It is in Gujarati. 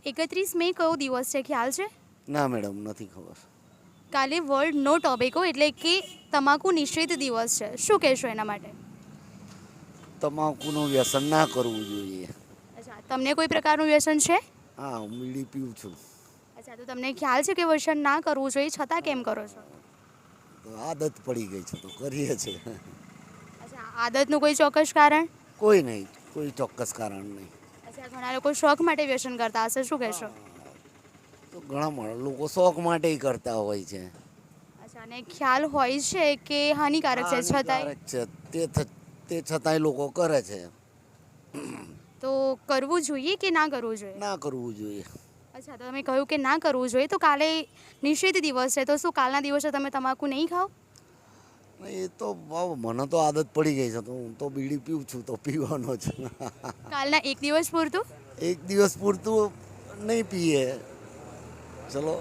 31 મે કયો દિવસ છે ખ્યાલ છે? ના મેડમ, નથી ખબર. કાલે વર્લ્ડ નો ટોબેકો એટલે કે તમાકુ નિષેધ દિવસ છે. શું કહેશો એના માટે? તમાકુનું વ્યસન ના કરવું જોઈએ. અચ્છા, તમને કોઈ પ્રકારનું વ્યસન છે? હા, હું બીડી પીઉં છું. અચ્છા, તો તમને ખ્યાલ છે કે વ્યસન ના કરવું જોઈએ, છતાં કેમ કરો છો? તો આદત પડી ગઈ છે તો કરીએ છીએ. અચ્છા, આદતનું કોઈ ચોક્કસ કારણ? કોઈ નહીં, કોઈ ચોક્કસ કારણ નહીં. અચ્છા, ઘણા લોકો શોખ માટે વ્યસન કરતા હશે, શું કહેશો? તો ઘણા લોકો શોખ માટે કરતા હોય છે. અચ્છા, અને ખ્યાલ હોય છે કે હાનિકારક છે છતાંય? હાનિકારક છે તે છતાંય લોકો કરે છે. તો કરવું જોઈએ કે ના કરવું જોઈએ? ના કરવું જોઈએ. અચ્છા, તો તમે કહ્યું કે ના કરવું જોઈએ, તો કાલે નિષેધ દિવસ છે, તો શું કાલના દિવસે તમે તમાકુ નહીં ખાઓ? એ તો મને તો આદત પડી ગઈ છે, તો હું તો બીડી પીઉં છું તો પીવાનો જ. કાલના એક દિવસ પૂરતું? એક દિવસ પૂરતું નહીં પીએ, ચલો.